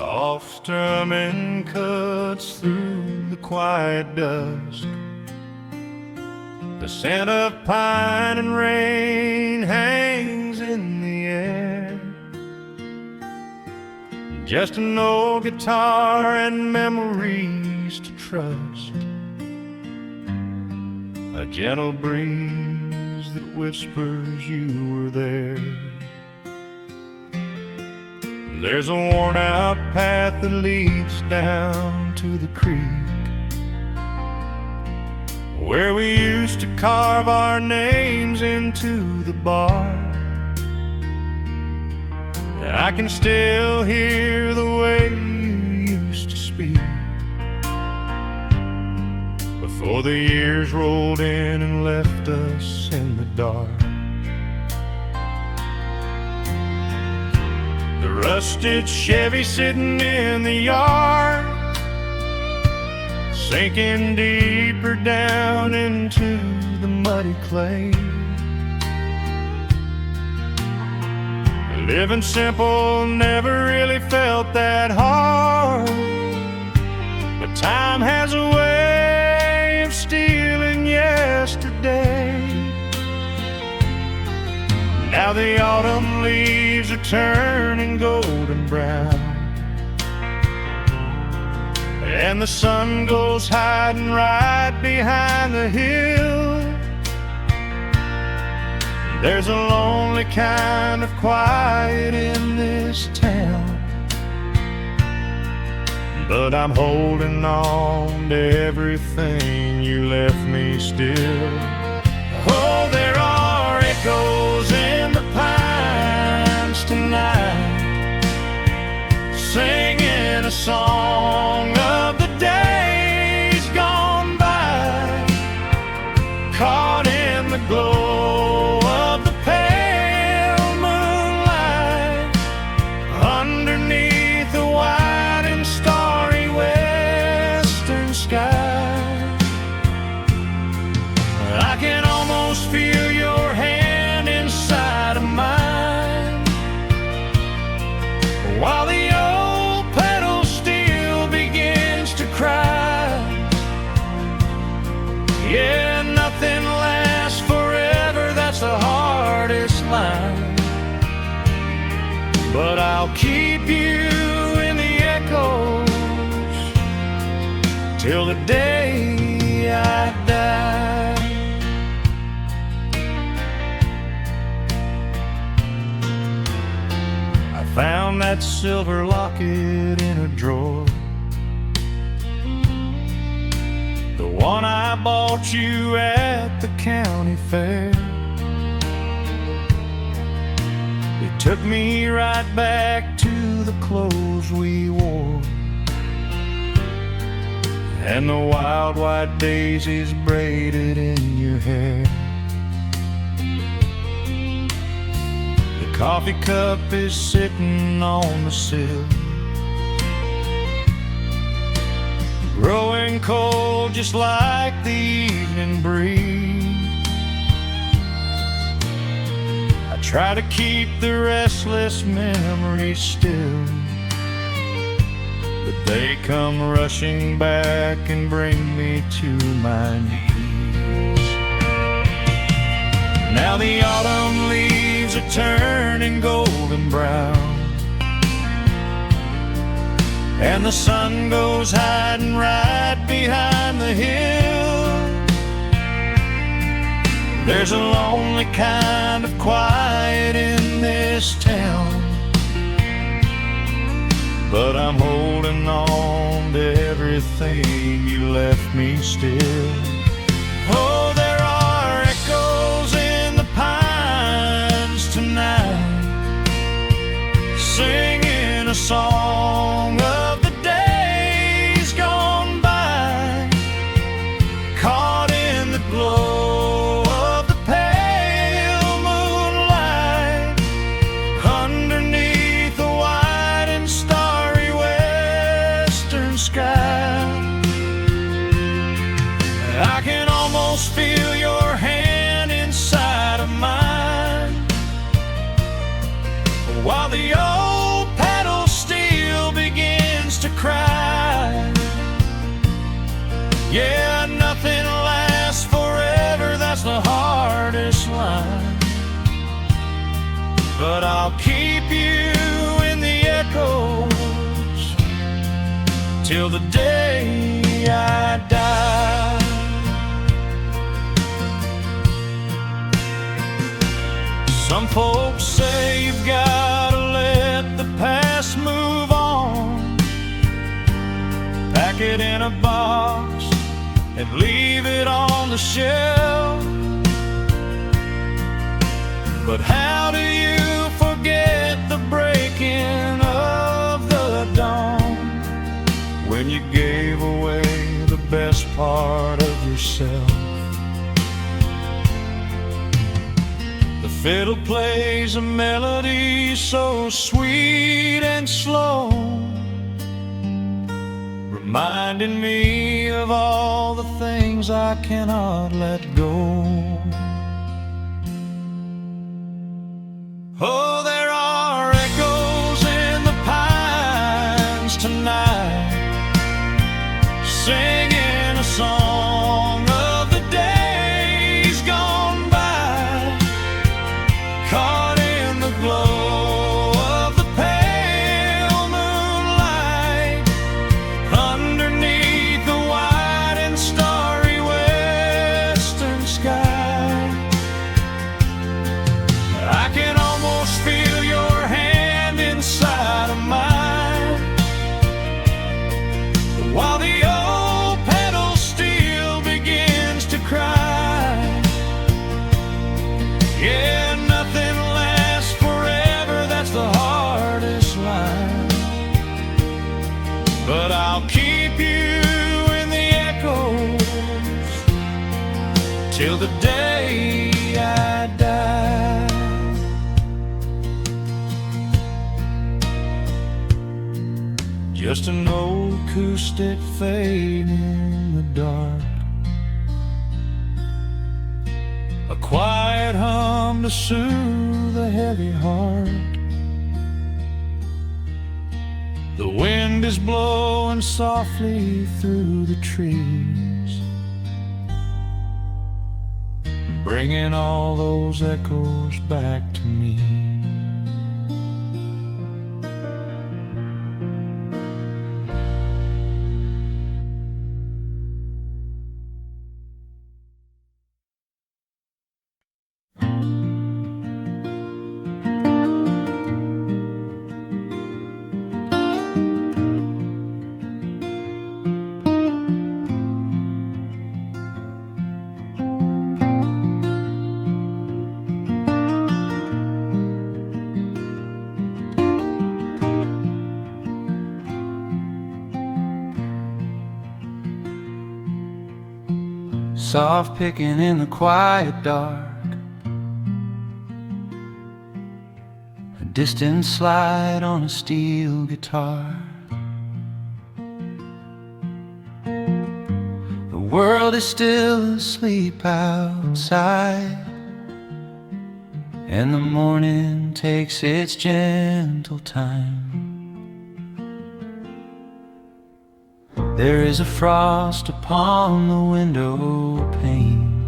Soft strumming cuts through the quiet dusk. The scent of pine and rain hangs in the air. Just an old guitar and memories to trust. A gentle breeze that whispers you were there. There's a worn-out path that leads down to the creek, where we used to carve our names into the bark. And I can still hear the way you used to speak before the years rolled in and left us in the dark. The rusted Chevy sitting in the yard, sinking deeper down into the muddy clay. Living simple never really felt that hard, but time has a way of stealing yesterday. Now the autumn leaves are turning golden brown, and the sun goes hiding right behind the hill. There's a lonely kind of quiet in this town, but I'm holding on to everything you left me still. Oh, there are echoes in the pines tonight, singing a song of the days gone by, caught in the glow of the pale moonlight, underneath the wide and starry western sky. I can almost feel your hand inside of mine, while the old pedal steel begins to cry. Yeah, nothing lasts forever, that's the hardest line, but I'll keep you in the echoes till the day I die. I found that silver locket in a drawer, the one I bought you at the county fair. It took me right back to the clothes we wore, and the wild white daisies braided in your hair. The coffee cup is sitting on the sill, growing cold just like the evening breeze. I try to keep the restless memories still, but they come rushing back and bring me to my knees. Now the autumn leaves are turning golden brown, and the sun goes hiding right behind the hill. There's a lonely kind of quiet in this town, but I'm holding on to everything you left me still. Oh, there are echoes in the pines tonight, singing a song of the days gone by, caught in the glow of the pale moonlight, underneath the wide and starry western sky. I can almost feel your hand inside of mine, while the old pedal steel begins I'll keep you in the echoes till the day I die. Some folks say you've got to let the past move on, pack it in a box and leave it on the shelf. But how do you forget the breaking of the dawn, when you gave away the best part of yourself? The fiddle plays a melody so sweet and slow, reminding me of all the things I cannot let go. Oh, there are echoes in the pines tonight, singing a song of the days gone by, caught in the glow of the pale moonlight, underneath the wide and starry western sky. I can almost feel your hand inside of mine, while the old pedal steel begins to cry. Yeah, nothing lasts forever, that's the hardest line. But I'll keep you in the echoes till the day I die. Just an old acoustic fade in the dark, a quiet hum to soothe a heavy heart. The wind is blowing softly through the trees, bringing all those echoes back to me. Soft picking in the quiet dark, a distant slide on a steel guitar. The world is still asleep outside, and the morning takes its gentle time. There is a frost upon the window pane,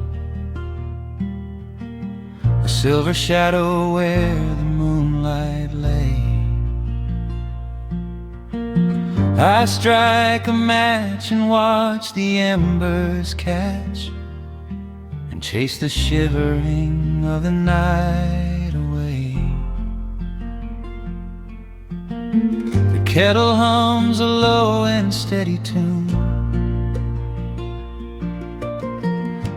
a silver shadow where the moonlight lay. I strike a match and watch the embers catch, and chase the shivering of the night away. The kettle hums a low and steady tune,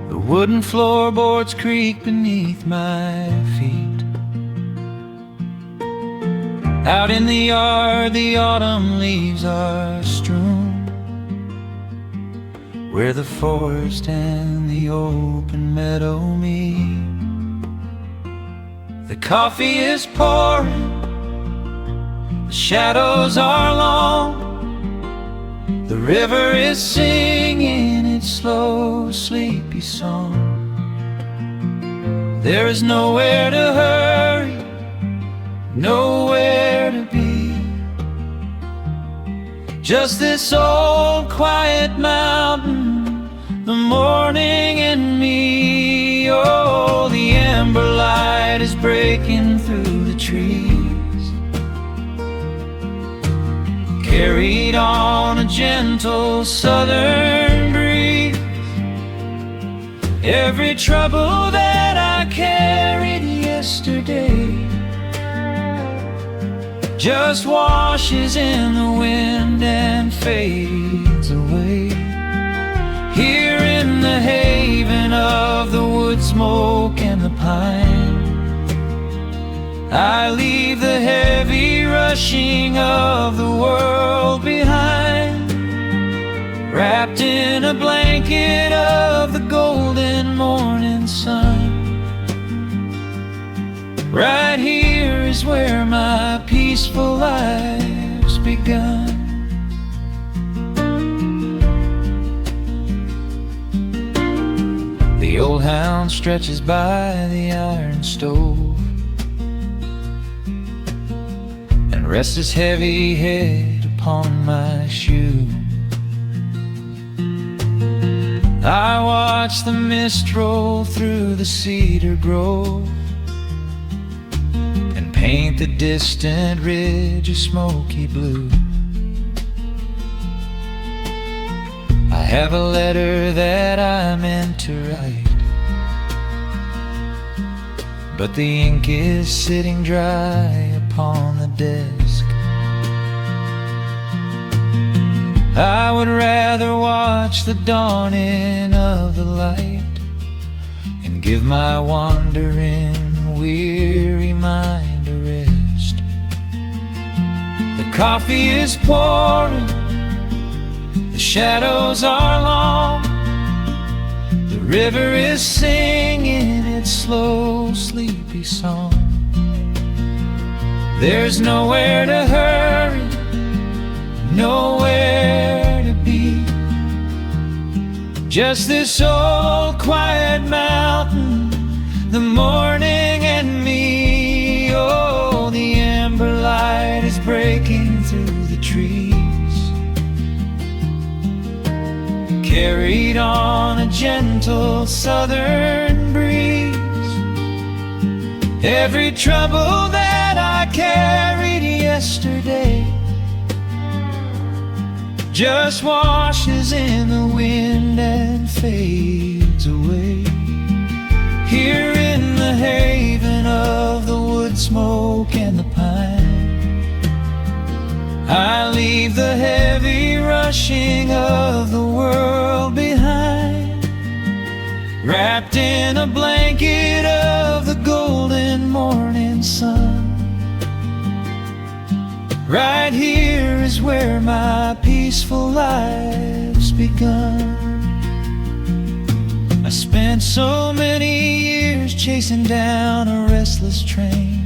the wooden floorboards creak beneath my feet. Out in the yard the autumn leaves are strewn, where the forest and the open meadow meet. The coffee is pouring, the shadows are long, the river is singing its slow, sleepy song. There is nowhere to hurry, nowhere to be, just this old quiet mountain, the morning and me. Oh, the amber light is is breaking through the trees, carried on a gentle southern breeze. Every trouble that I carried yesterday just washes in the wind and fades away. Here in the haven of the wood smoke and the pine, I leave the heavy rushing of the world behind, wrapped in a blanket of the golden morning sun. Right here is where my peaceful life's begun. The old hound stretches by the iron stove and rests his heavy head upon my shoe. I watch the mist roll through the cedar grove and paint the distant ridge a smoky blue. I have a letter that I meant to write, but the ink is sitting dry upon the desk. I would rather watch the dawning of the light and give my wandering, weary mind a rest. The coffee is pouring, the shadows are long, the river is singing its slow, sleepy song. There's nowhere to hurry, nowhere to be, just this old quiet mountain, the morning and me. Oh, the amber light is breaking through the trees, carried on a gentle southern breeze. Every trouble that I carried yesterday just washes in the wind and fades away. Here in the haven of the wood smoke and the pine, I leave the heavy rushing of the world behind, wrapped in a blanket of the golden morning sun. Right here is where my peaceful life's begun. I spent so many years chasing down a restless train,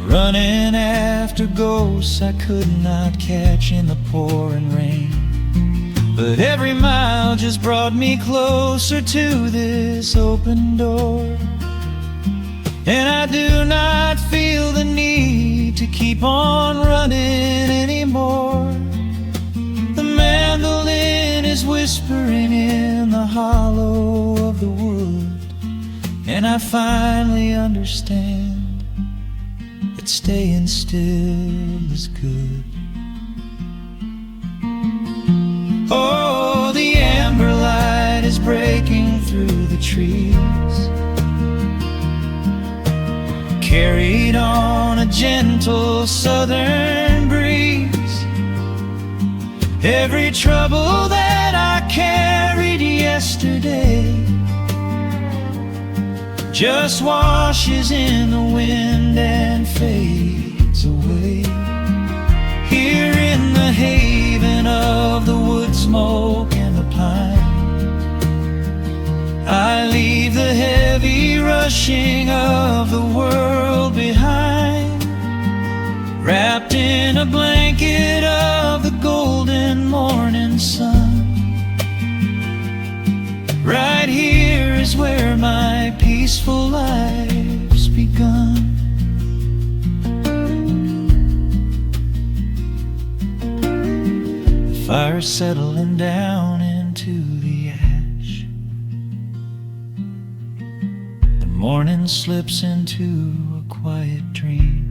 running after ghosts I could not catch in the pouring rain. But every mile just brought me closer to this open door, and I do not feel the need to keep on running anymore. The mandolin is whispering in the hollow of the wood, and I finally understand that staying still is good. Oh, the amber light is breaking through the trees, carried on a gentle southern breeze. Every trouble that I carried yesterday just washes in the wind and fades away. Here in the haven of the wood smoke and the pine, I leave the heavy rushing of the world behind, wrapped in a blanket of the golden morning sun. Right here is where my peaceful life's begun. The fire's settling down into the ash, morning slips into a quiet dream.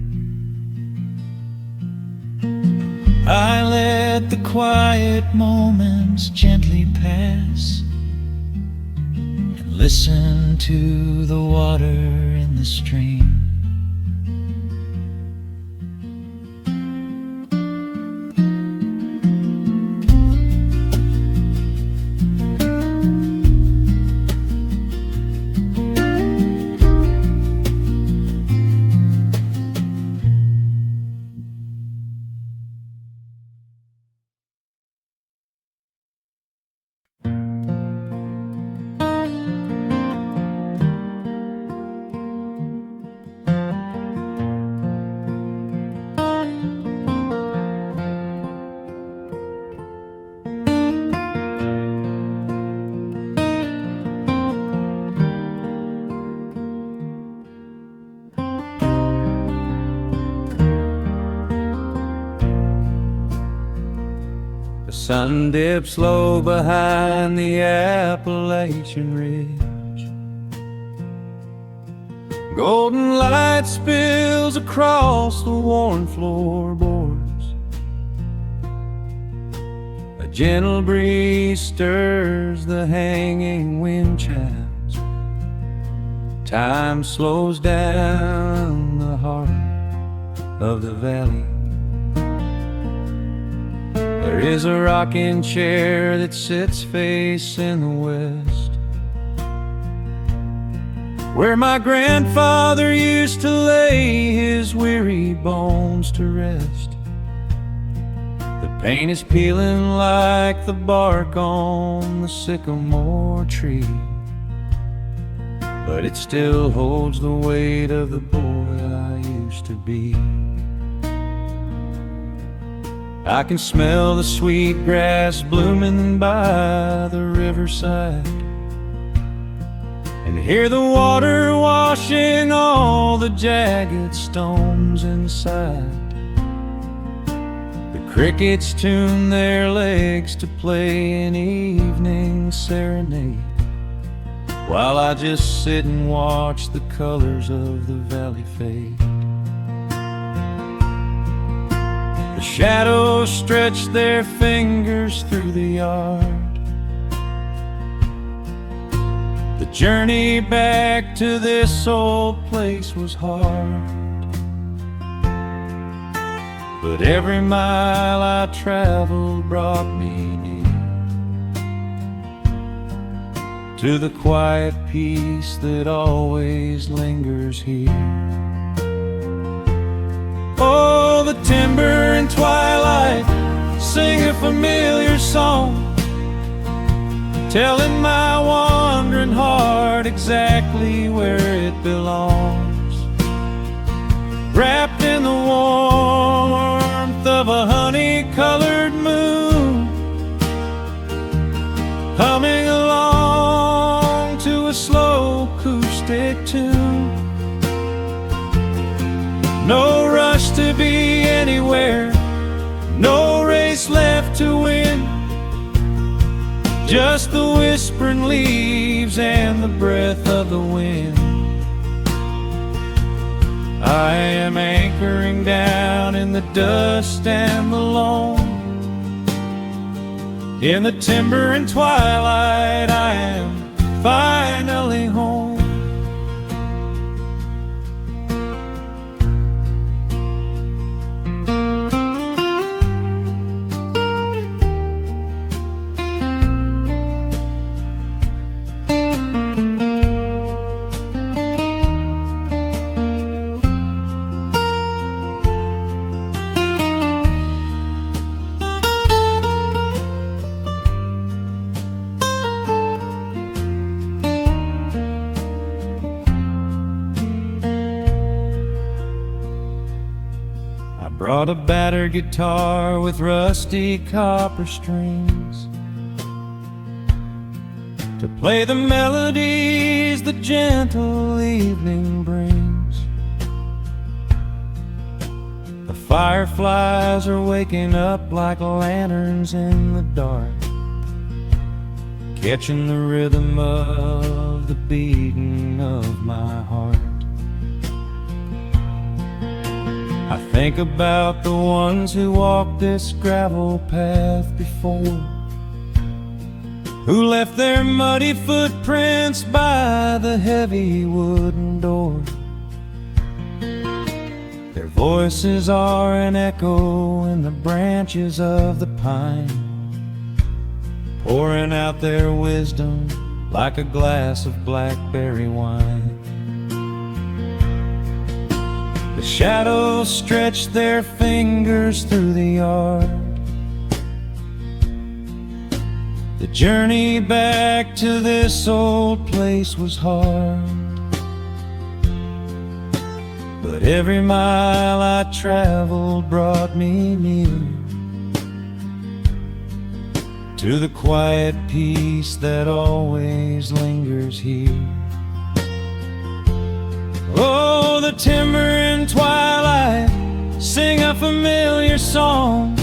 I let the quiet moments gently pass and listen to the water in the stream. The sun dips low behind the Appalachian Ridge. Golden light spills across the worn floorboards. A gentle breeze stirs the hanging wind chimes. Time slows down the heart of the valley. There is a rocking chair that sits facing the west, where my grandfather used to lay his weary bones to rest. The paint is peeling like the bark on the sycamore tree, but it still holds the weight of the boy I used to be. I can smell the sweet grass blooming by the riverside, and hear the water washing all the jagged stones inside. The crickets tune their legs to play an evening serenade, while I just sit and watch the colors of the valley fade. The shadows stretch their fingers through the yard. The journey back to this old place was hard, but every mile I traveled brought me near to the quiet peace that always lingers here. Oh, the timber and twilight sing a familiar song, telling my wandering heart exactly where it belongs. Wrapped in the warmth of a honey-colored moon, humming along to a slow acoustic tune. No rush to be anywhere, no race left to win, just the whispering leaves and the breath of the wind. I am anchoring down in the dust and the loam. In the timber and twilight I am finally home. Brought a battered guitar with rusty copper strings to play the melodies the gentle evening brings. The fireflies are waking up like lanterns in the dark, catching the rhythm of the beating of my heart. I think about the ones who walked this gravel path before, who left their muddy footprints by the heavy wooden door. Their voices are an echo in the branches of the pine, pouring out their wisdom like a glass of blackberry wine. The shadows stretch their fingers through the yard. The journey back to this old place was hard, but every mile I traveled brought me near to the quiet peace that always lingers here. Oh, the timber and twilight sing a familiar song,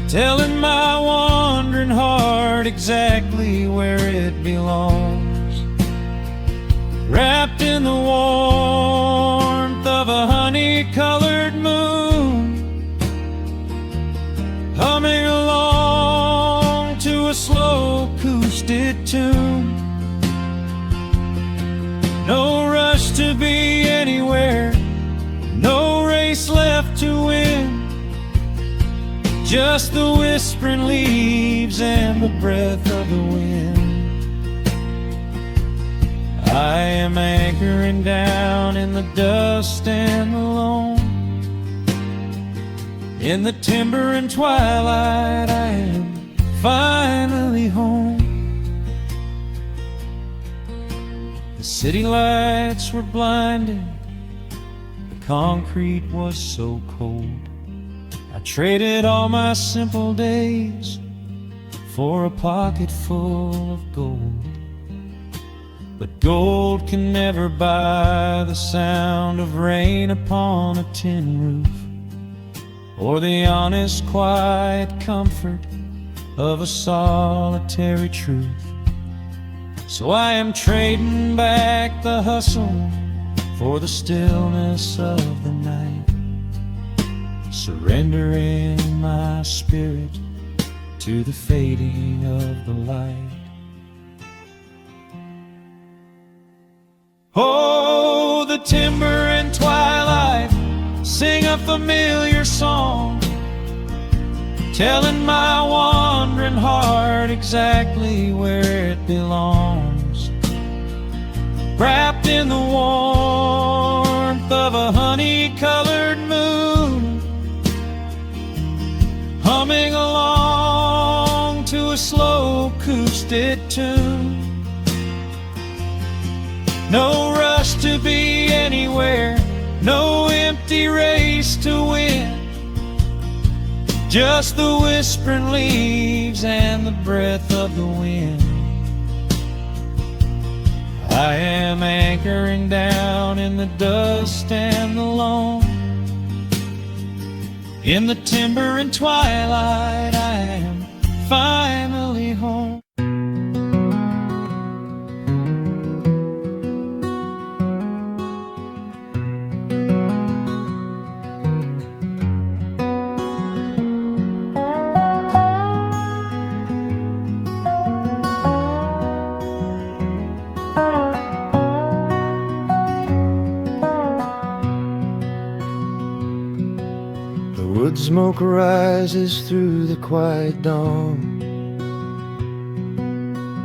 telling my wandering heart exactly where it belongs. Wrapped in the warmth of a honey-colored moon, humming along to a slow acoustic tune. No rush to be anywhere, no race left to win, just the whispering leaves and the breath of the wind. I am anchoring down in the dust and the loam. In the timber and twilight, I am finally home. The city lights were blinding, the concrete was so cold. I traded all my simple days for a pocket full of gold. But gold can never buy the sound of rain upon a tin roof, or the honest, quiet comfort of a solitary truth. So I am trading back the hustle for the stillness of the night, surrendering my spirit to the fading of the light. Oh, the timber and twilight sing a familiar song, telling my wandering heart exactly where it belongs. Wrapped in the warmth of a honey-colored moon, humming along to a slow acoustic tune. No rush to be anywhere, no empty race to win, just the whispering leaves and the breath of the wind. I am anchoring down in the dust and the loam. In the timber and twilight, I am finally home. Wood smoke rises through the quiet dawn,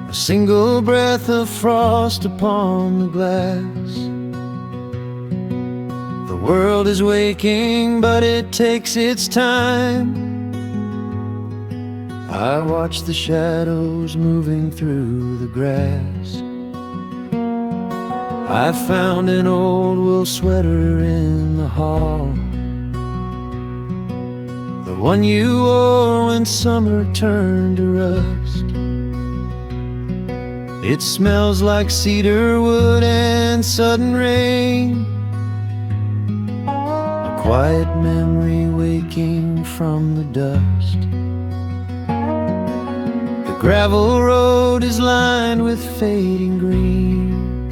a single breath of frost upon the glass. The world is waking, but it takes its time. I watch the shadows moving through the grass. I found an old wool sweater in the hall, the one you wore when summer turned to rust. It smells like cedar wood and sudden rain, a quiet memory waking from the dust. The gravel road is lined with fading green,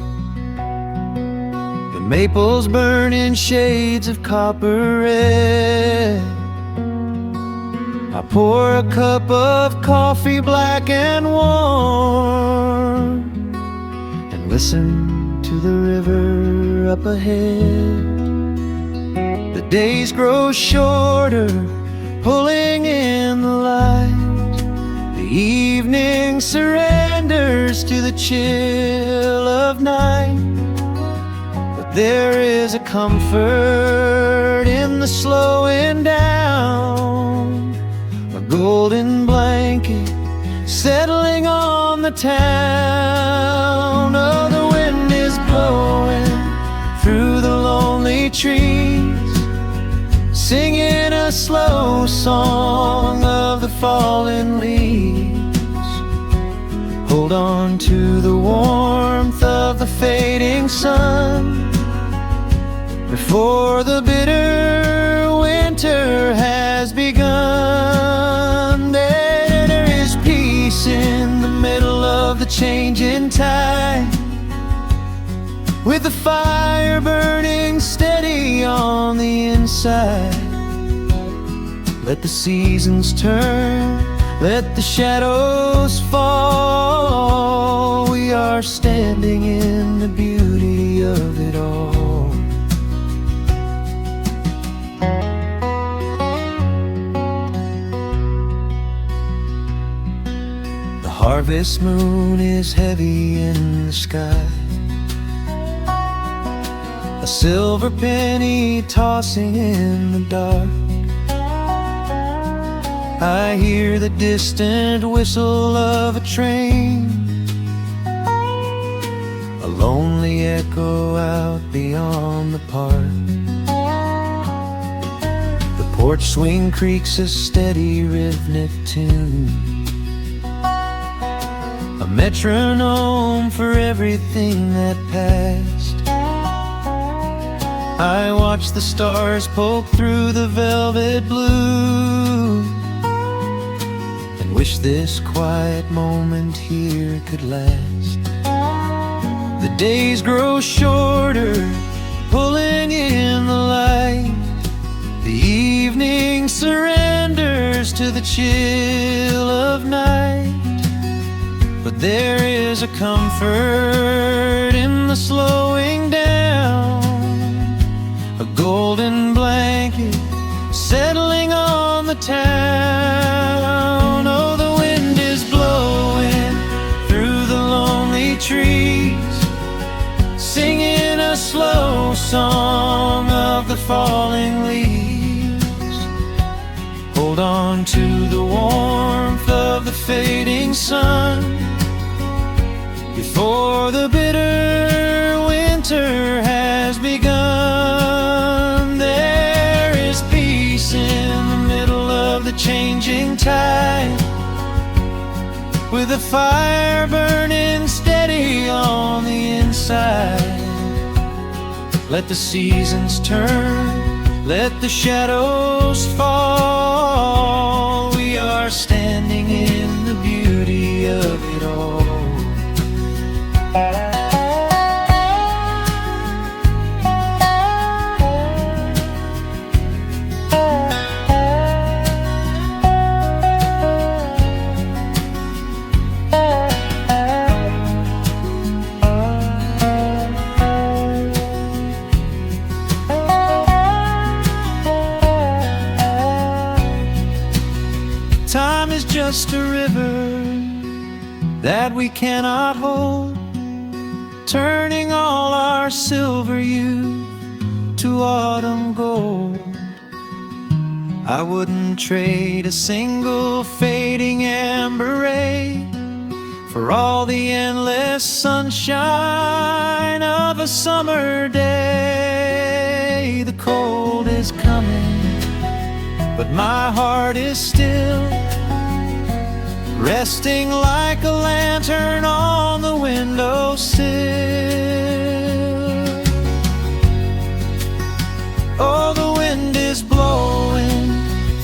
the Maples burn in shades of copper red. I pour a cup of coffee black and warm, and listen to the river up ahead. The days grow shorter, pulling in the light. The evening surrenders to the chill of night. There is a comfort in the slowing down, a golden blanket settling on the town. Oh, the wind is blowing through the lonely trees, singing a slow song of the fallen leaves. Hold on to the warmth of the fading sun before the bitter winter has begun. There is peace in the middle of the changing tide, with the fire burning steady on the inside. Let the seasons turn, let the shadows fall. We are standing in the beauty of it all. The harvest moon is heavy in the sky, a silver penny tossing in the dark. I hear the distant whistle of a train, a lonely echo out beyond the park. The porch swing creaks a steady rhythmic tune, a metronome for everything that passed. I watch the stars poke through the velvet blue, and wish this quiet moment here could last. The days grow shorter, pulling in the light. The evening surrenders to the chill of night. But there is a comfort in the slowing down, a golden blanket settling on the town. Oh, the wind is blowing through the lonely trees, singing a slow song of the falling leaves. Hold on to the warmth of the fading sun before the bitter winter has begun. There is peace in the middle of the changing tide, with a fire burning steady on the inside. Let the seasons turn, let the shadows fall. We are standing in the beauty of it all. Time is just a river that we cannot hold, turning all our silver youth to autumn gold. I wouldn't trade a single fading amber ray for all the endless sunshine of a summer day. The cold is coming, but my heart is still resting like a lantern on the windowsill. Oh, the wind is blowing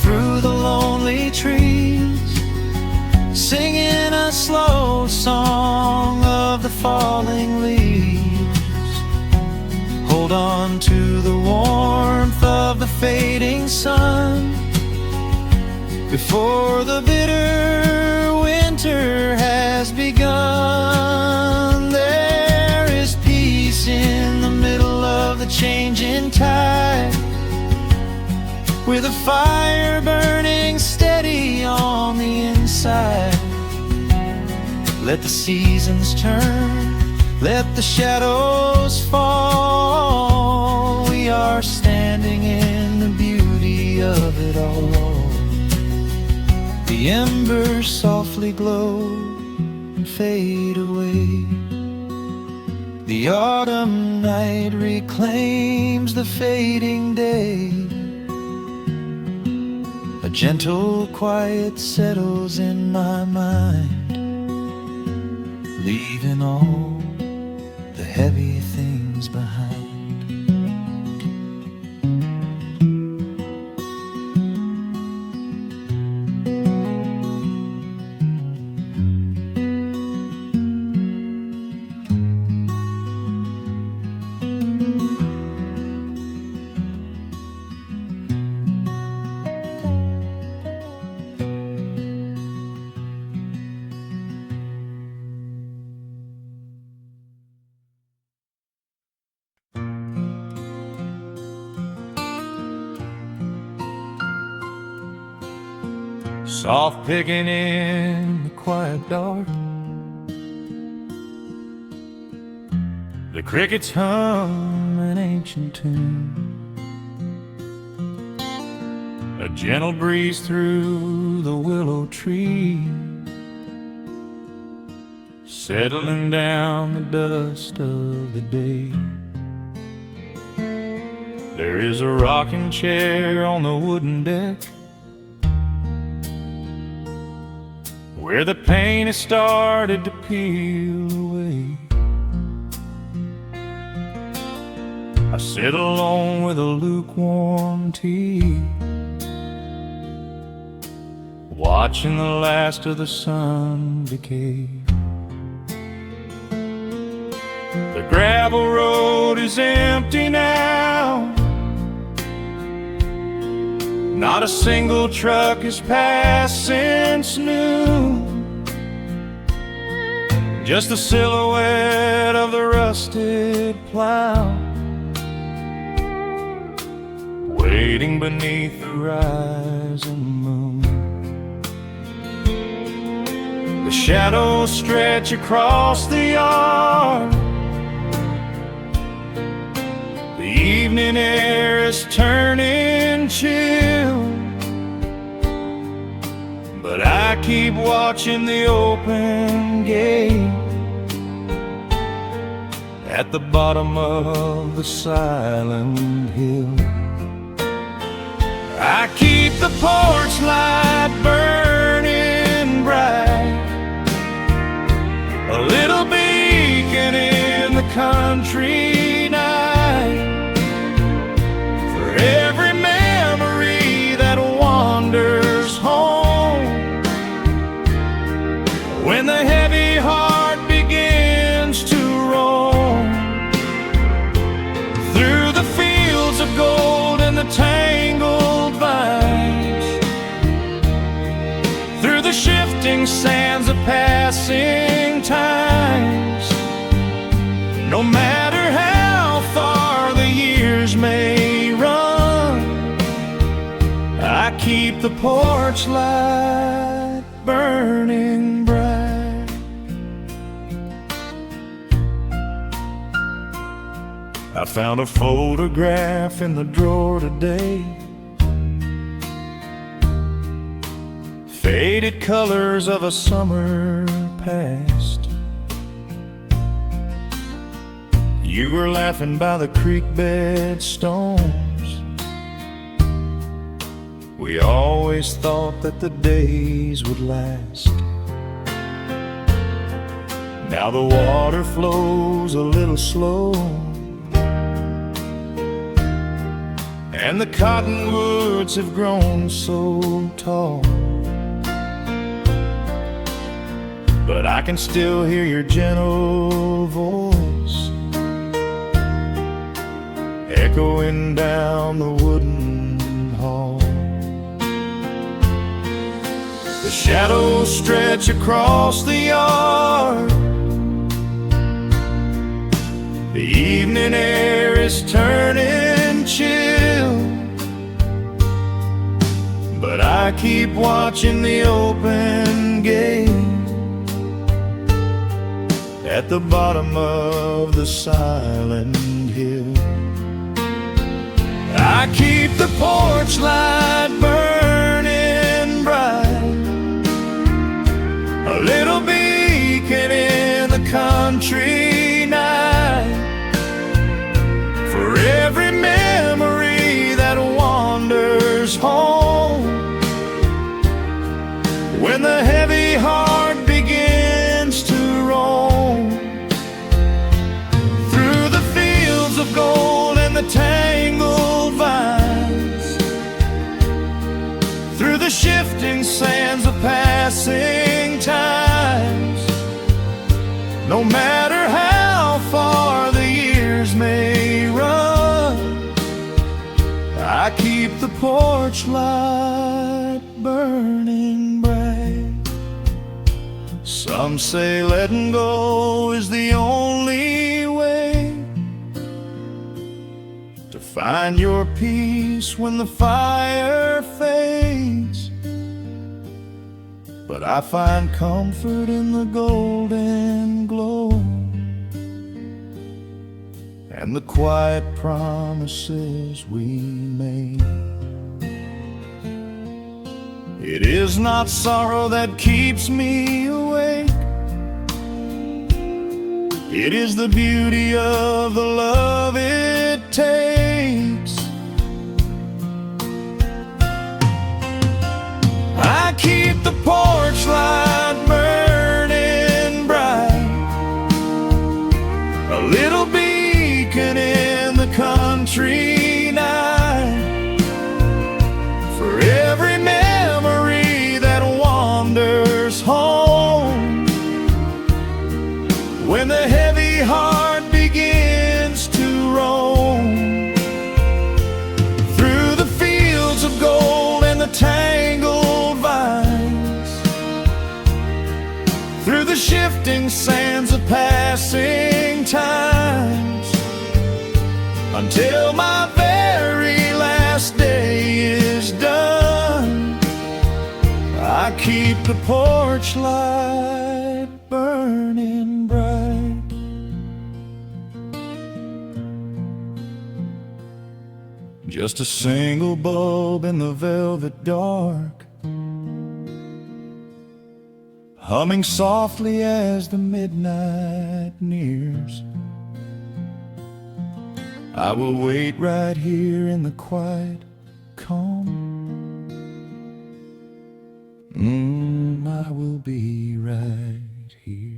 through the lonely trees, singing a slow song of the falling leaves. Hold sun. Before the bitter winter has begun, there is peace in the middle of the changing tide, with a fire burning steady on the inside. Let the seasons turn, let the shadows fall. We are standing in the beauty of it all. The embers softly glow and fade away. The autumn night reclaims the fading day. A gentle quiet settles in my mind, leaving all the heavy things behind. Soft picking in the quiet dark, the crickets hum an ancient tune. A gentle breeze through the willow tree, settling down the dust of the day. There is a rocking chair on the wooden deck, where the paint has started to peel away. I sit alone with a lukewarm tea, watching the last of the sun decay. The gravel road is empty now, not a single truck has passed since noon. Just the silhouette of the rusted plow, waiting beneath the rising moon. The shadows stretch across the yard, the evening air is turning chill, but I keep watching the open gate at the bottom of the silent hill. I keep the porch light burning bright, a little beacon in the country night, for every memory that wanders home. When the heavy heart begins to roam through the fields of gold and the tangled vines, through the shifting sands of passing times, no matter how far the years may run, I keep the porch light burning bright. I found a photograph in the drawer today, faded colors of a summer past. You were laughing by the creek bed stones. We always thought that the days would last. Now the water flows a little slow, and the cottonwoods have grown so tall, but I can still hear your gentle voice echoing down the wooden hall. The shadows stretch across the yard. The evening air is turning chill, but I keep watching the open gate at the bottom of the silent hill. I keep the porch light burning bright, a little beacon in the country night, for every memory that wanders home. When the heavy heart begins to roam through the fields of gold and the tangled vines, through the shifting sands of passing times, no matter how far the years may run, I keep the porch light burning bright. Some say letting go is the only way to find your peace when the fire fades, but I find comfort in the golden glow and the quiet promises we made. It is not sorrow that keeps me awake, it is the beauty of the love it takes. I keep the porch light burning bright, a little beacon in the country night, for every memory that wanders home. When the heavy heart begins to roam through the fields of gold and the tangled vines, through the shifting sands of passing times, until my very last day is done, I keep the porch light burning bright. Just a single bulb in the velvet dark, humming softly as the midnight nears. I will wait right here in the quiet calm. I will be right here.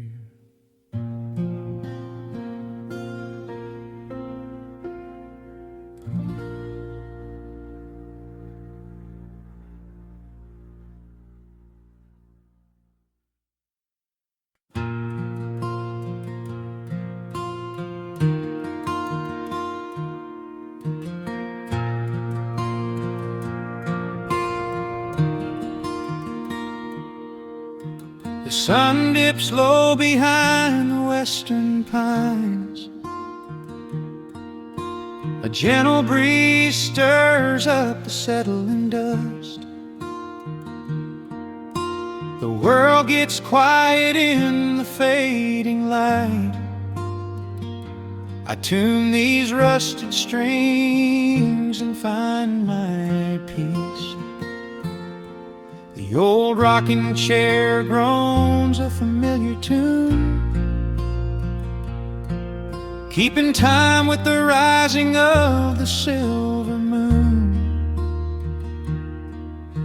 The sun dips low behind the western pines. A gentle breeze stirs up the settling dust. The world gets quiet in the fading light. I tune these rusted strings and find my peace. The old rocking chair groans a familiar tune, keeping time with the rising of the silver moon.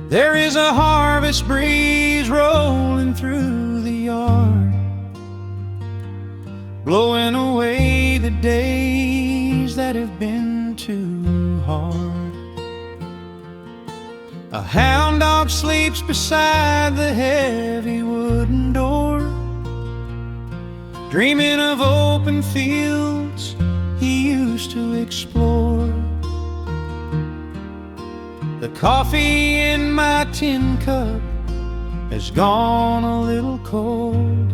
There is a harvest breeze rolling through the yard, blowing away the days that have been too hard. A hound dog sleeps beside the heavy wooden door, dreaming of open fields he used to explore. The coffee in my tin cup has gone a little cold,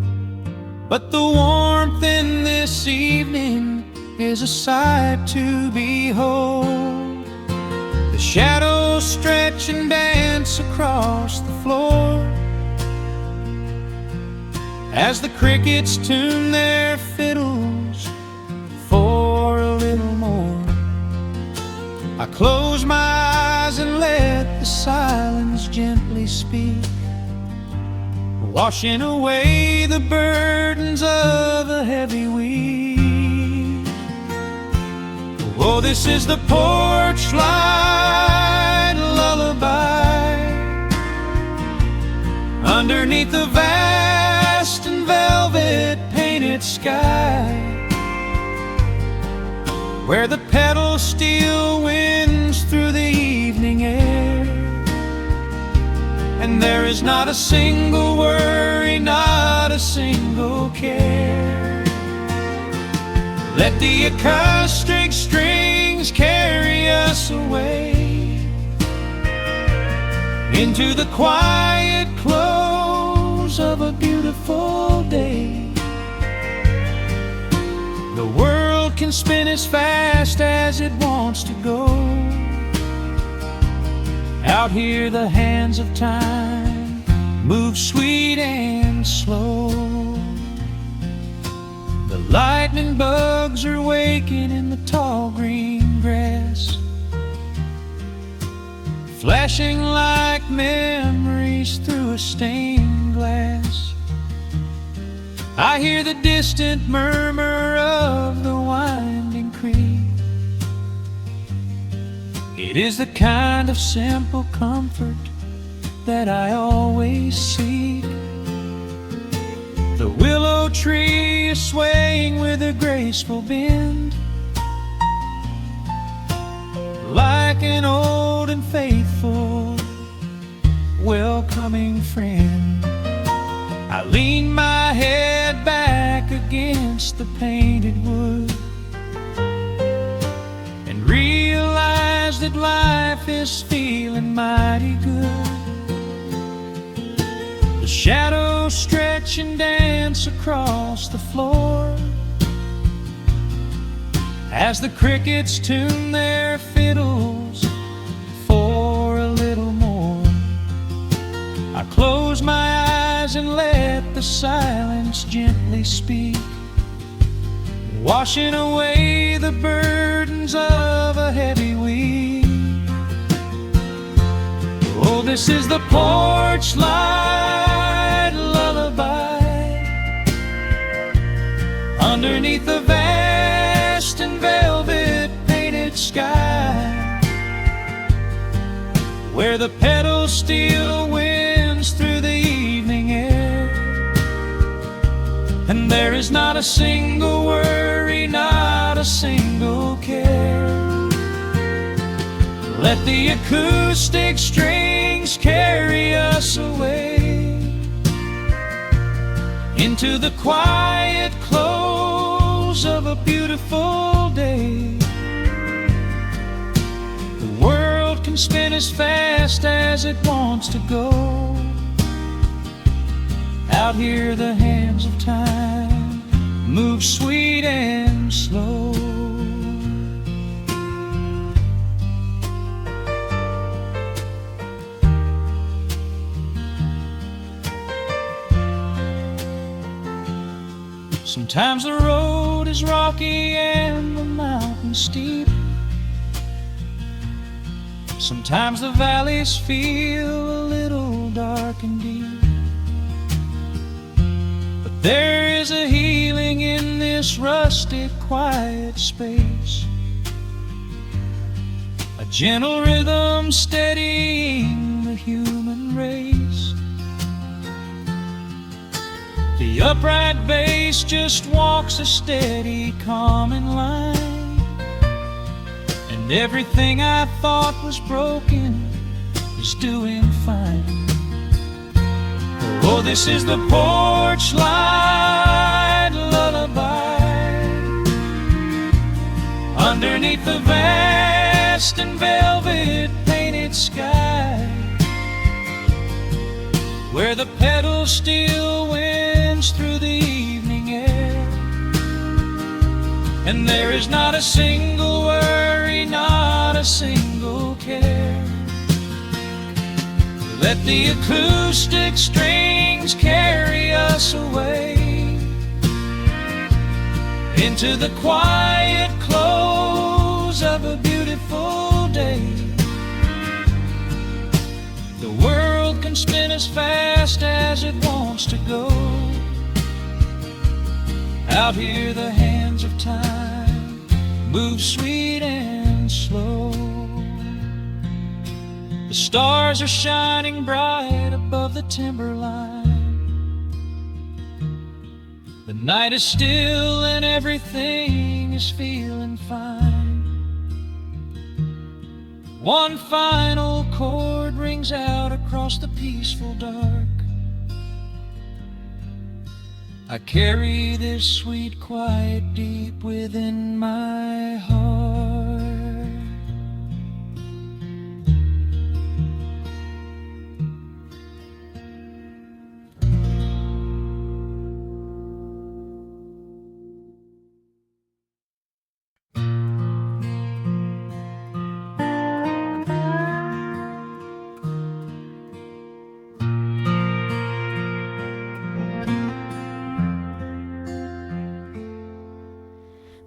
but the warmth in this evening is a sight to behold. The shadows stretch and dance across the floor as the crickets tune their fiddles for a little more. I close my eyes and let the silence gently speak, washing away the burdens of a heavy week. Oh, this is the porch light lullaby underneath the vast and velvet painted sky, where the pedal steel winds through the evening air, and there is not a single worry, not a single care. Let the acoustic strings carry us away into the quiet close of a beautiful day. The world can spin as fast as it wants to go. Out here the hands of time move sweet and slow. The lightning bugs are waking in the tall green grass, flashing like memories through a stained glass. I hear the distant murmur of the winding creek. It is the kind of simple comfort that I always seek. The willow tree is swaying with a graceful bend, like an old and faithful welcoming friend. I lean my head back against the painted wood and realize that life is feeling mighty good. The shadows stretch and dance across the floor as the crickets tune their fiddles for a little more. I close my eyes and let the silence gently speak, washing away the burdens of a heavy week. Oh, this is the porch light lullaby underneath the vast and velvet painted sky, where the pedal steel winds through the evening air, and there is not a single worry, not a single care. Let the acoustic strings carry us away into the quiet close of a beautiful day. The world can spin as fast as it wants to go. Out here the hands of time move sweet and slow. Sometimes the road is rocky and the mountain steep. Sometimes the valleys feel a little dark and deep. But there is a healing in this rustic, quiet space, a gentle rhythm steadying the human race. The upright bass just walks a steady, calming line, and everything I thought was broken is doing fine. Oh, this is the porch light lullaby underneath the vast and velvet painted sky, where the petals still winds through the evening air, and there is not a single worry, not a single care. Let the acoustic strings carry us away into the quiet close of a beautiful day. The world can spin as fast as it wants to go. Out here the hands of time move sweet and slow. The stars are shining bright above the timberline. The night is still and everything is feeling fine. One final chord rings out across the peaceful dark. I carry this sweet quiet deep within my heart.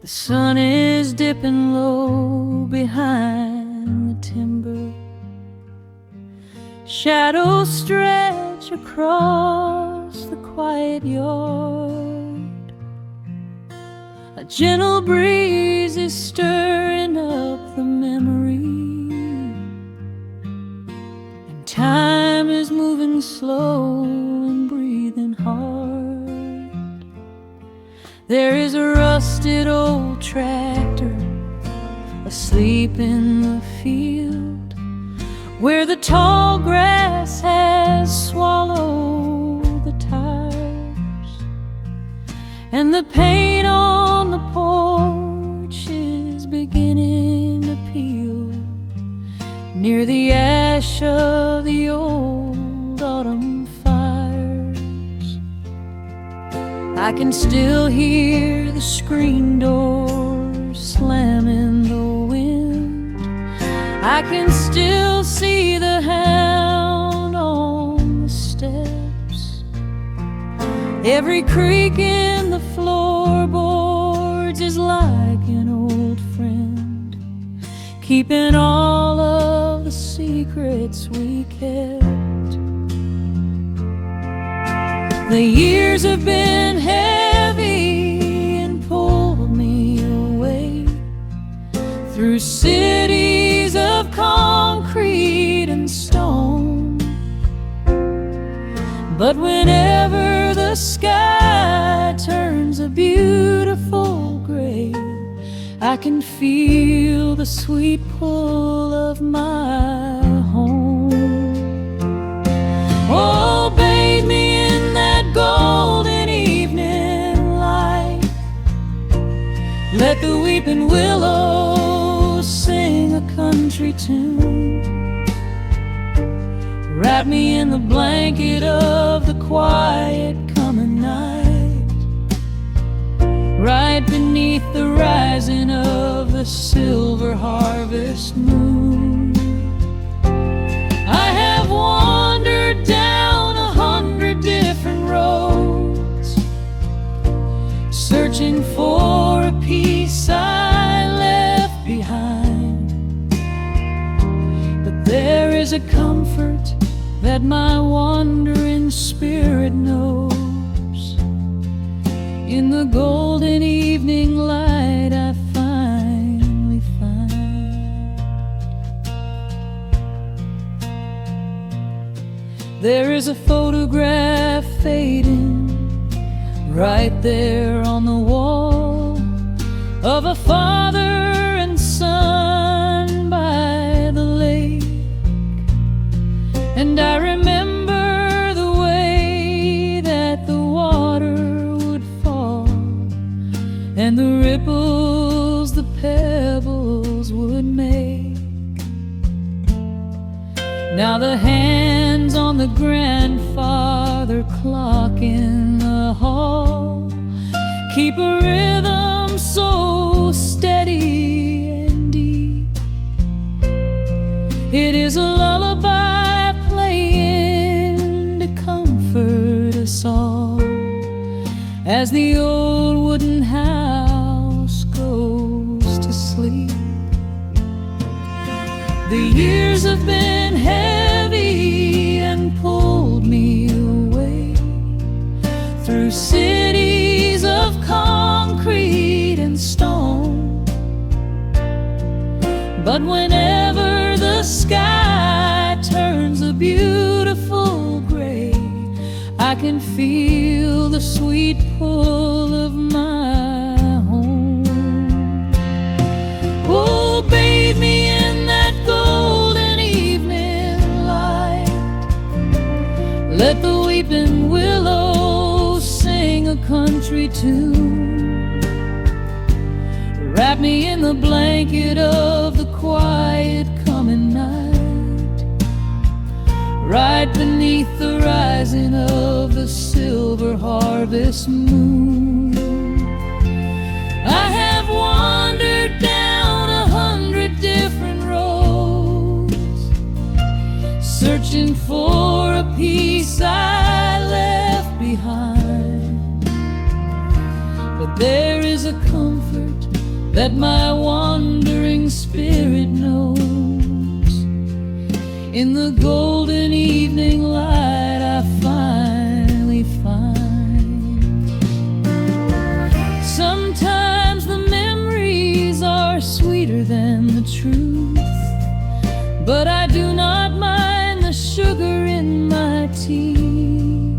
The sun is dipping low behind the timber. Shadows stretch across the quiet yard. A gentle breeze is stirring up the memory, and time is moving slow and breathing hard. There is a rusted old tractor asleep in the field, where the tall grass has swallowed the tires, and the paint on the porch is beginning to peel near the ash of the old autumn fires. I can still hear the screen door slam in the wind. I can still see the hound on the steps. Every creak in the floorboards is like an old friend, keeping all of the secrets we kept. The years have been heavy and pulled me away through cities of concrete and stone. But whenever the sky turns a beautiful gray, I can feel the sweet pull of my home. Oh, bathe me in that golden evening light. Let the weeping willows sing a country tune. Wrap me in the blanket of the quiet coming night, right beneath the rising of the silver harvest moon. I have wandered down 100 different roads, searching for a piece I left behind. But there is a comfort that my wandering spirit knows. In the golden evening light I finally find. There is a photograph fading right there on the wall, of a father and son by the lake. And I remember the way that the water would fall, and the ripples the pebbles would make. Now the hands on the grandfather clock in the hall keep a rhythm so steady and deep. It is a lullaby playing to comfort us all as the old wooden house goes to sleep. The years have been heavy and pulled me away through cities of concrete and stone. But whenever the sky turns a beautiful gray, I can feel the sweet pull of my home. Oh, bathe me in that golden evening light. Let the weeping willow sing a country tune. Wrap me in the blanket of the quiet coming night, right beneath the rising of the silver harvest moon. I have wandered down 100 different roads, searching for a piece I left behind. But there is a comfort that my wandering spirit knows. In the golden evening light I finally find. Sometimes the memories are sweeter than the truth, but I do not mind the sugar in my tea.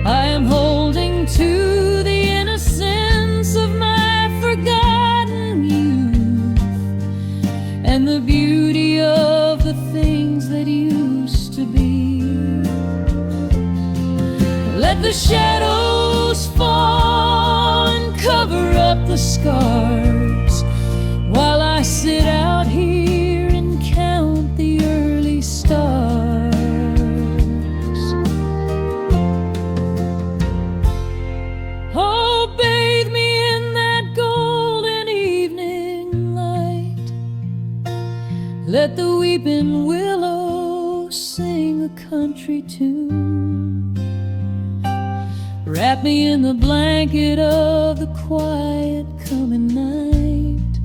I am holding to the innocence of my forgotten youth and the beauty of the things that used to be. Let the shadows fall and cover up the scars while I sit out here and count the early stars. Oh, bathe me in that golden evening light. Let the weeping willow sing a country tune. Wrap me in the blanket of the quiet coming night,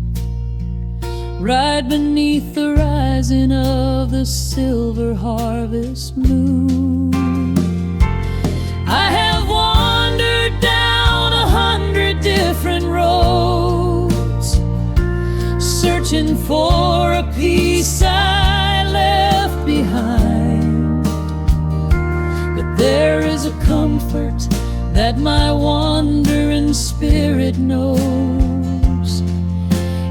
right beneath the rising of the silver harvest moon. I have wandered down 100 different roads, searching for a piece I left behind. But there is a comfort that my wandering spirit knows.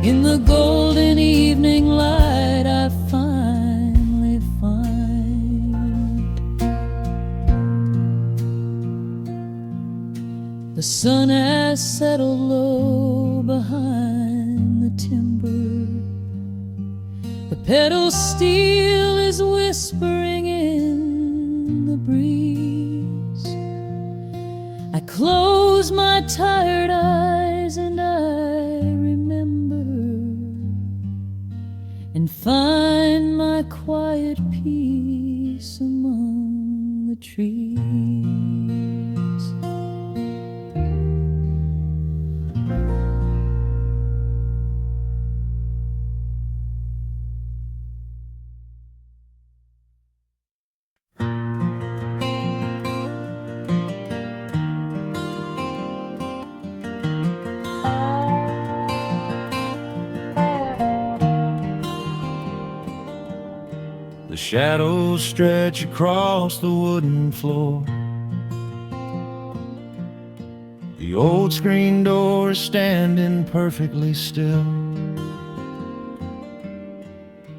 In the golden evening light I finally find. The sun has settled low behind the timber. The pedal steel is whispering in the breeze. I close my tired eyes and I remember and find my quiet peace among the trees. The shadows stretch across the wooden floor. The old screen door is standing perfectly still.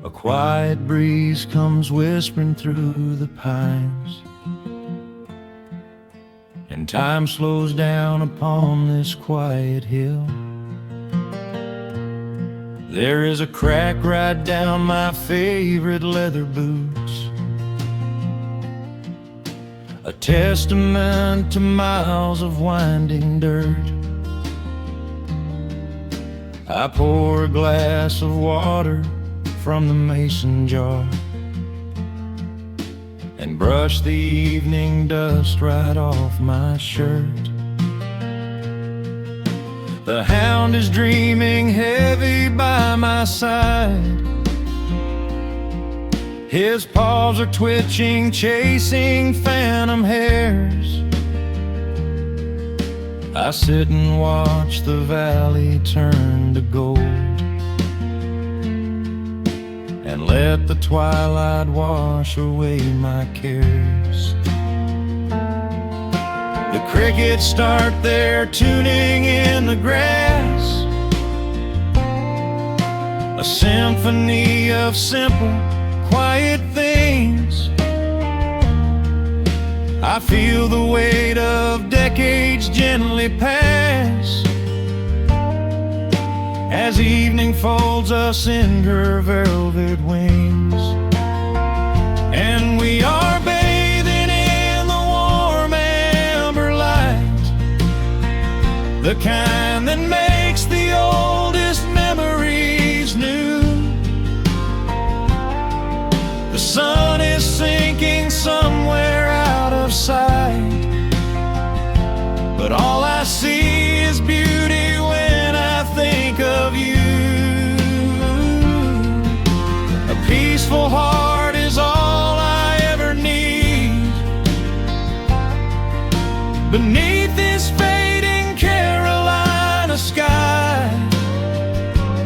A quiet breeze comes whispering through the pines, and time slows down upon this quiet hill. There is a crack right down my favorite leather boots, a testament to miles of winding dirt. I pour a glass of water from the mason jar and brush the evening dust right off my shirt. The hound is dreaming heavy by my side. His paws are twitching, chasing phantom hares. I sit and watch the valley turn to gold and let the twilight wash away my cares. The crickets start their tuning in the grass, a symphony of simple, quiet things. I feel the weight of decades gently pass as evening folds us in her velvet wings. And we are bathing in the warm amber light, the kind that makes the oldest memories new. The sun is sinking somewhere out of sight, but all I see is beauty when I think of you. A peaceful heart is all I ever need beneath this fading Carolina sky.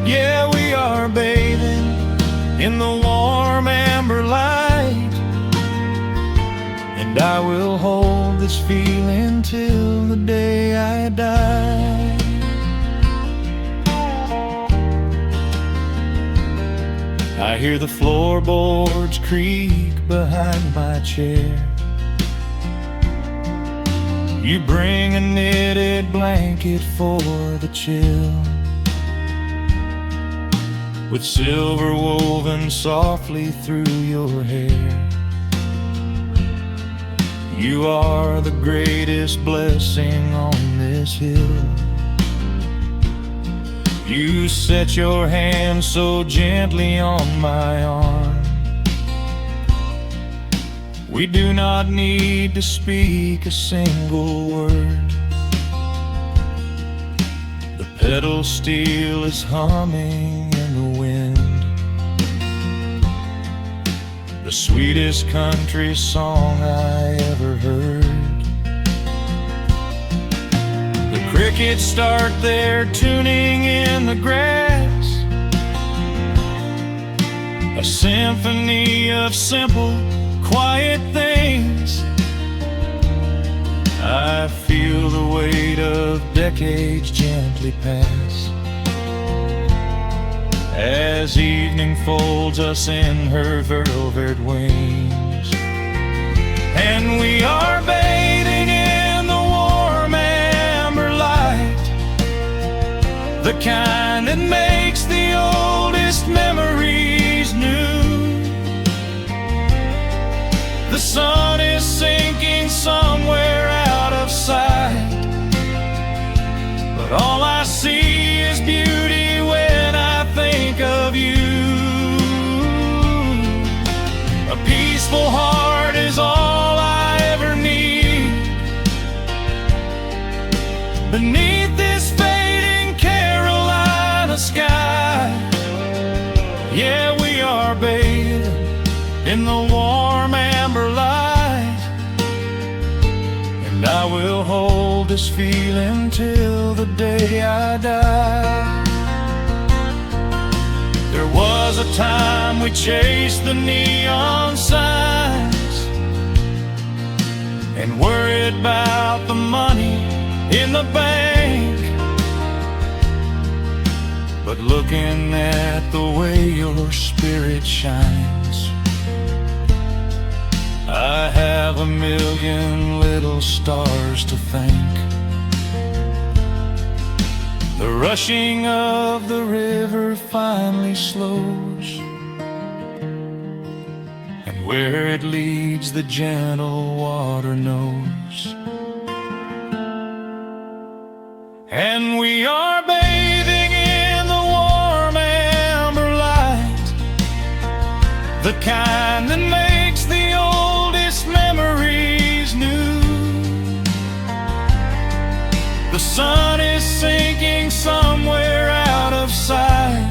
Yeah, we are bathing in the warm amber light, and I will hold this feeling till the day I die. I hear the floorboards creak behind my chair. You bring a knitted blanket for the chill, with silver woven softly through your hair. You are the greatest blessing on this hill. You set your hand so gently on my arm. We do not need to speak a single word. The pedal steel is humming in the wind, the sweetest country song I ever heard. The crickets start their tuning in the grass, a symphony of simple, quiet things. I feel the weight of decades gently pass as evening folds us in her velvet wings. And we are bathing in the warm amber light, the kind that makes the oldest memories new. The sun is sinking somewhere out of sight, but all I see is beauty when I think of you. A peaceful heart is all I ever need beneath this fading Carolina sky. Yeah, we are bathing in the warm amber light, and I will hold this feeling till the day I die. There was a time we chased the neon signs and worried about the money in the bank, but looking at the way your spirit shines, I have a million little stars to thank. The rushing of the river finally slows, and where it leads the gentle water knows. And we are bathing in the warm amber light, the kind that makes the oldest memories new. The sun is sinking somewhere out of sight,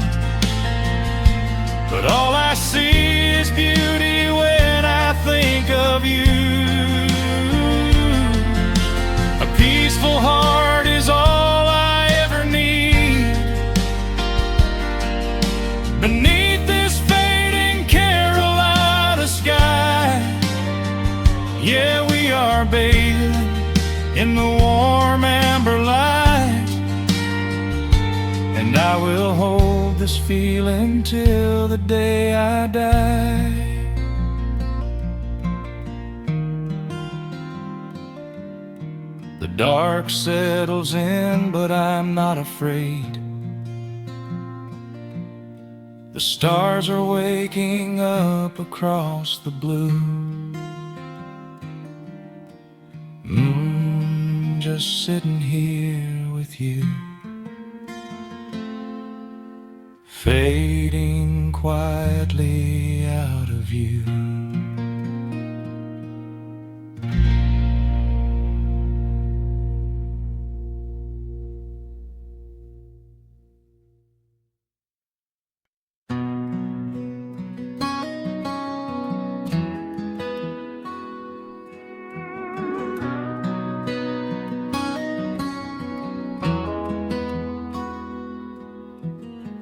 but all I see is beauty when I think of you. A peaceful heart is all I ever need. Beneath this fading Carolina sky, yeah, we are bathing in the warm amber light, and I will hold this feeling till the day I die. The dark settles in, but I'm not afraid. The stars are waking up across the blue. Just sitting here with you, fading quietly out of view.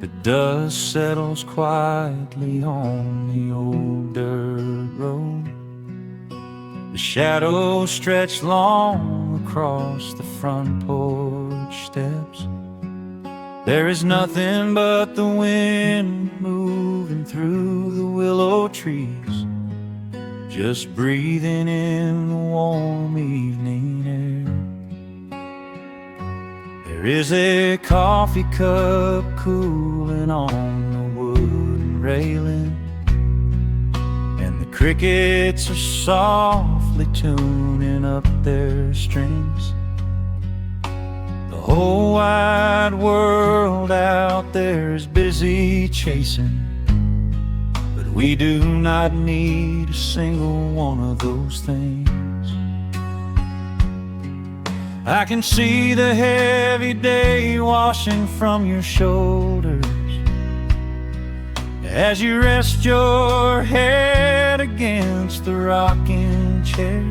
The dust settles quietly on the old dirt road. The shadows stretch long across the front porch steps. There is nothing but the wind moving through the willow trees, just breathing in the warm evening air. There is a coffee cup cooling on the wooden railing, and the crickets are softly tuning up their strings. The whole wide world out there is busy chasing, but we do not need a single one of those things. I can see the heavy day washing from your shoulders as you rest your head against the rocking chair.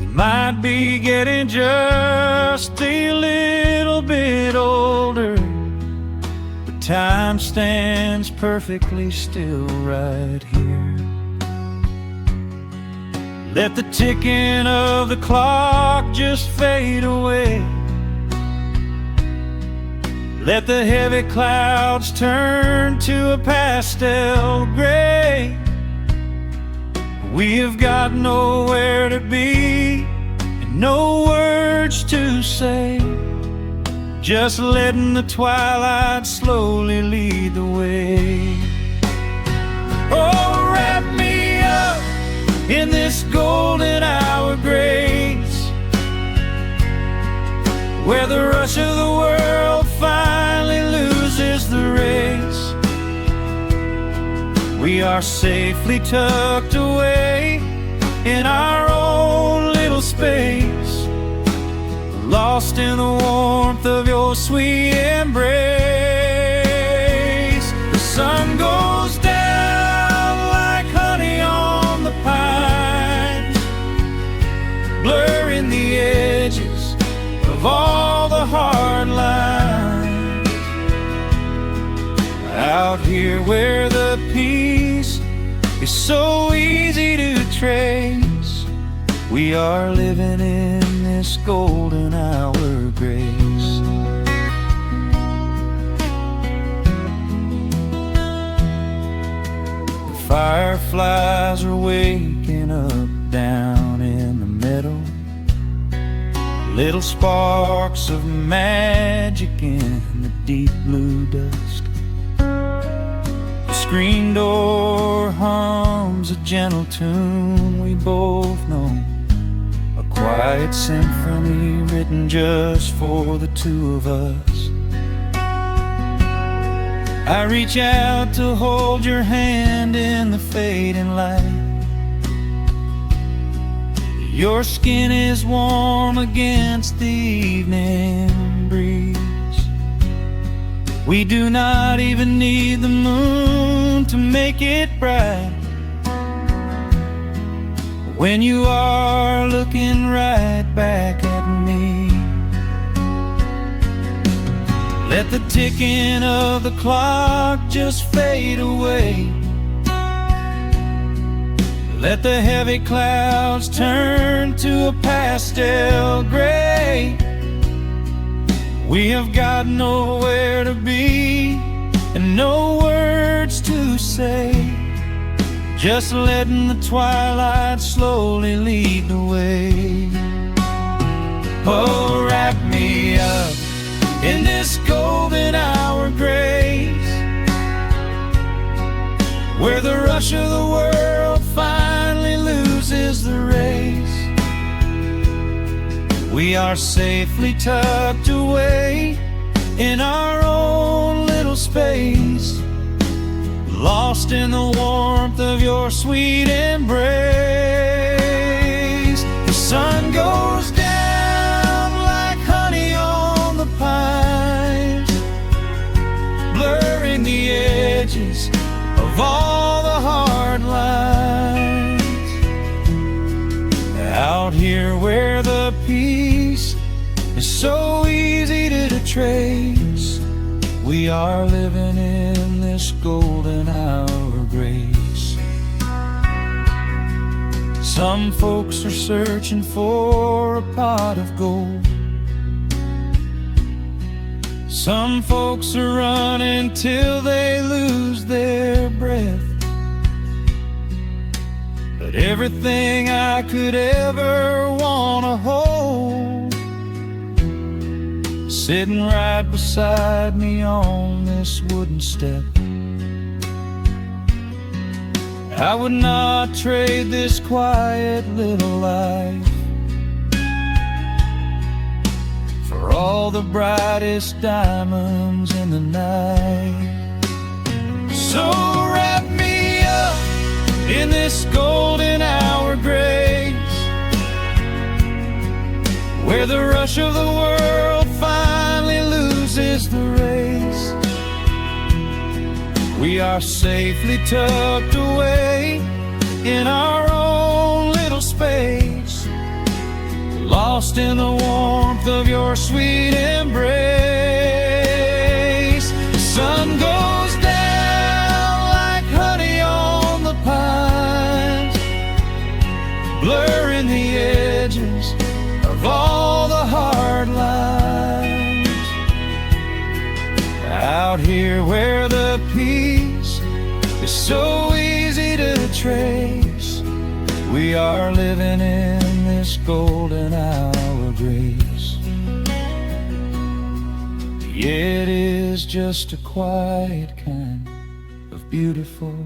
We might be getting just a little bit older, but time stands perfectly still right here. Let the ticking of the clock just fade away. Let the heavy clouds turn to a pastel gray. We have got nowhere to be and no words to say, just letting the twilight slowly lead the way. Oh, wrap me up in this golden hour grace, where the rush of the world finally loses the race. We are safely tucked away in our own little space, lost in the warmth of your sweet embrace. The sun goes down like honey on the pines, blurring the edges of all the hard lines. Out here where the peace is so easy to trace, we are living in this golden hour grace. The fireflies are waking up down in the meadow, little sparks of magic in the deep blue dusk. The screen door hums a gentle tune we both know, a quiet symphony written just for the two of us. I reach out to hold your hand in the fading light. Your skin is warm against the evening breeze. We do not even need the moon to make it bright when you are looking right back at me. Let the ticking of the clock just fade away. Let the heavy clouds turn to a pastel gray. We have got nowhere to be and no words to say, just letting the twilight slowly lead the way. Oh, wrap me up in this golden hour grace, where the rush of the world finally loses the race. We are safely tucked away in our own little space, lost in the warmth of your sweet embrace. The sun goes down like honey on the pines, blurring the edges of all the hard lines. Out here where the peace is so easy to trace, we are living in this golden hour grace. Some folks are searching for a pot of gold. Some folks are running till they lose their breath. But everything I could ever wanna hold, sitting right beside me on this wooden step. I would not trade this quiet little life for all the brightest diamonds in the night. So wrap me up in this golden hour grace, where the rush of the world finally loses the race. We are safely tucked away in our own little space, lost in the warmth of your sweet embrace. The sun goes down like honey on the pines, blurring the edges of all the hard lines. Out here where the peace is so easy to trace, we are living in this golden hour grace. It is just a quiet kind of beautiful,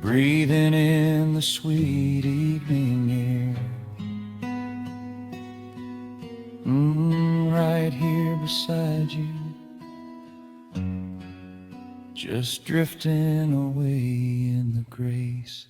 breathing in the sweet evening air. Right here beside you, just drifting away in the grace.